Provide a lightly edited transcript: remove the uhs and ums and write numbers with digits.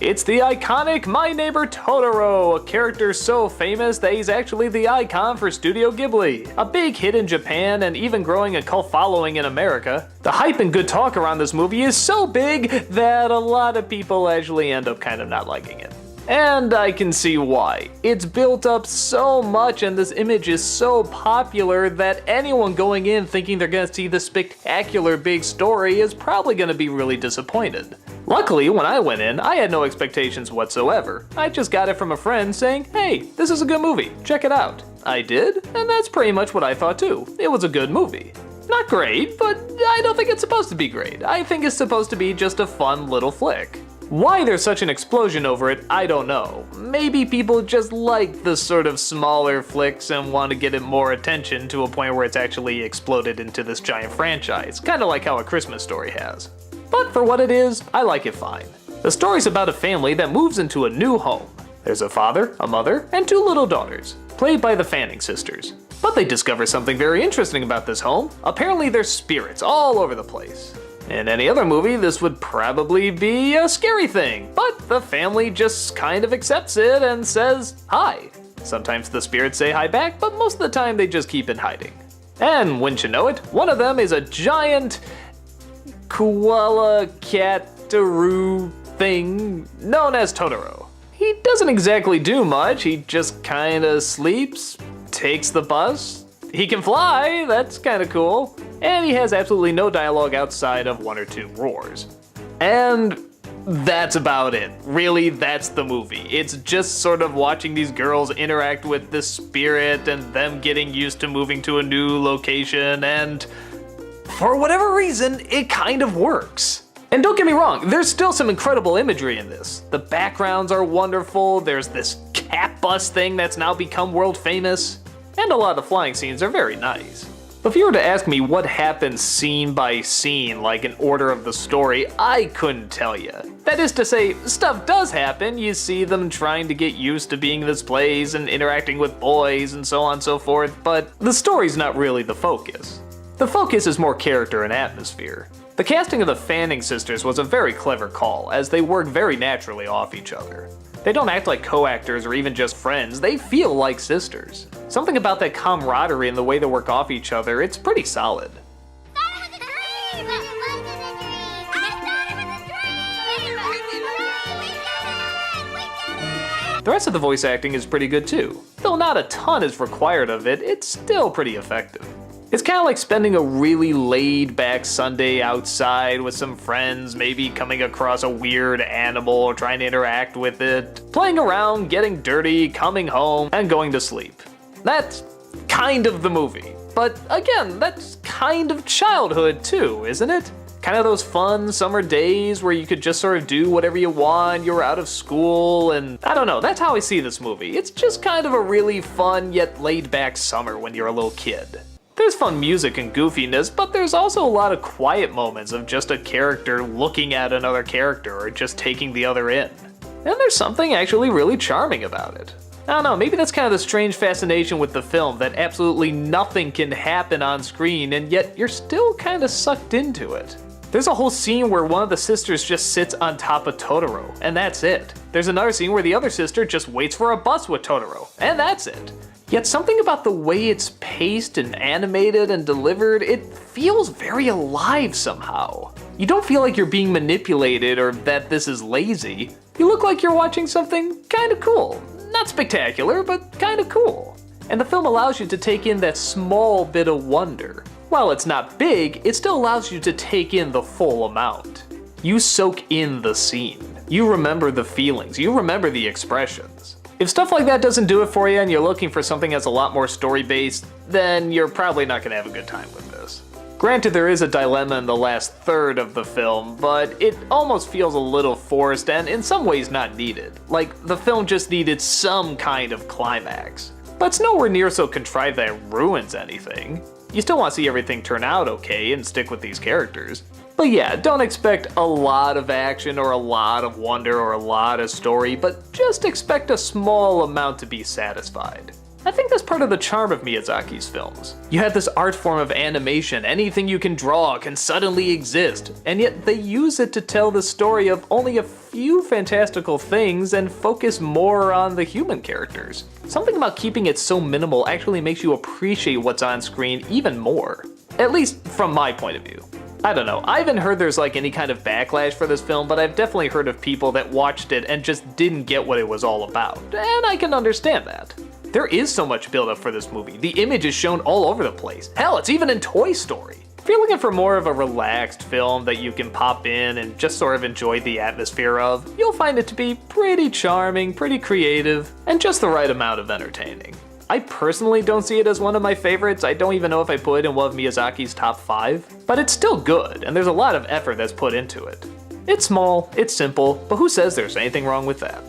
It's the iconic My Neighbor Totoro, a character so famous that he's actually the icon for Studio Ghibli. A big hit in Japan and even growing a cult following in America. The hype and good talk around this movie is so big that a lot of people actually end up kind of not liking it. And I can see why. It's built up so much and this image is so popular that anyone going in thinking they're gonna see this spectacular big story is probably gonna be really disappointed. Luckily, when I went in, I had no expectations whatsoever. I just got it from a friend saying, hey, this is a good movie, check it out. I did, and that's pretty much what I thought too. It was a good movie. Not great, but I don't think it's supposed to be great. I think it's supposed to be just a fun little flick. Why there's such an explosion over it, I don't know. Maybe people just like the sort of smaller flicks and want to get it more attention to a point where it's actually exploded into this giant franchise, kind of like how A Christmas Story has. But for what it is, I like it fine. The story's about a family that moves into a new home. There's a father, a mother, and two little daughters, played by the Fanning sisters. But they discover something very interesting about this home. Apparently there's spirits all over the place. In any other movie, this would probably be a scary thing, but the family just kind of accepts it and says hi. Sometimes the spirits say hi back, but most of the time they just keep in hiding. And wouldn't you know it, one of them is a giant koala cat-aroo thing known as Totoro. He doesn't exactly do much, he just kinda sleeps, takes the bus. He can fly, that's kinda cool. And he has absolutely no dialogue outside of one or two roars. And that's about it. Really, that's the movie. It's just sort of watching these girls interact with the spirit and them getting used to moving to a new location, and for whatever reason, it kind of works. And don't get me wrong, there's still some incredible imagery in this. The backgrounds are wonderful, there's this cat bus thing that's now become world famous, and a lot of the flying scenes are very nice. If you were to ask me what happens scene by scene, like in order of the story, I couldn't tell you. That is to say, stuff does happen. You see them trying to get used to being in this place and interacting with boys and so on and so forth, but the story's not really the focus. The focus is more character and atmosphere. The casting of the Fanning sisters was a very clever call, as they work very naturally off each other. They don't act like co-actors or even just friends, they feel like sisters. Something about that camaraderie and the way they work off each other, it's pretty solid. The rest of the voice acting is pretty good too. Though not a ton is required of it, it's still pretty effective. It's kind of like spending a really laid-back Sunday outside with some friends, maybe coming across a weird animal, trying to interact with it, playing around, getting dirty, coming home, and going to sleep. That's kind of the movie. But again, that's kind of childhood too, isn't it? Kind of those fun summer days where you could just sort of do whatever you want, you were out of school, and I don't know, that's how I see this movie. It's just kind of a really fun yet laid-back summer when you're a little kid. There's fun music and goofiness, but there's also a lot of quiet moments of just a character looking at another character or just taking the other in. And there's something actually really charming about it. I don't know, maybe that's kind of the strange fascination with the film, that absolutely nothing can happen on screen and yet you're still kind of sucked into it. There's a whole scene where one of the sisters just sits on top of Totoro, and that's it. There's another scene where the other sister just waits for a bus with Totoro, and that's it. Yet something about the way it's paced and animated and delivered, it feels very alive somehow. You don't feel like you're being manipulated or that this is lazy. You look like you're watching something kinda cool. Not spectacular, but kinda cool. And the film allows you to take in that small bit of wonder. While it's not big, it still allows you to take in the full amount. You soak in the scene. You remember the feelings, you remember the expressions. If stuff like that doesn't do it for you and you're looking for something that's a lot more story-based, then you're probably not gonna have a good time with this. Granted, there is a dilemma in the last third of the film, but it almost feels a little forced and in some ways not needed. Like, the film just needed some kind of climax. But it's nowhere near so contrived that it ruins anything. You still want to see everything turn out okay and stick with these characters. But yeah, don't expect a lot of action or a lot of wonder or a lot of story, but just expect a small amount to be satisfied. I think that's part of the charm of Miyazaki's films. You have this art form of animation, anything you can draw can suddenly exist, and yet they use it to tell the story of only a few fantastical things and focus more on the human characters. Something about keeping it so minimal actually makes you appreciate what's on screen even more. At least from my point of view. I don't know, I haven't heard there's like any kind of backlash for this film, but I've definitely heard of people that watched it and just didn't get what it was all about, and I can understand that. There is so much buildup for this movie. The image is shown all over the place. Hell, it's even in Toy Story. If you're looking for more of a relaxed film that you can pop in and just sort of enjoy the atmosphere of, you'll find it to be pretty charming, pretty creative, and just the right amount of entertaining. I personally don't see it as one of my favorites. I don't even know if I put it in one of Miyazaki's top 5, but it's still good, and there's a lot of effort that's put into it. It's small, it's simple, but who says there's anything wrong with that?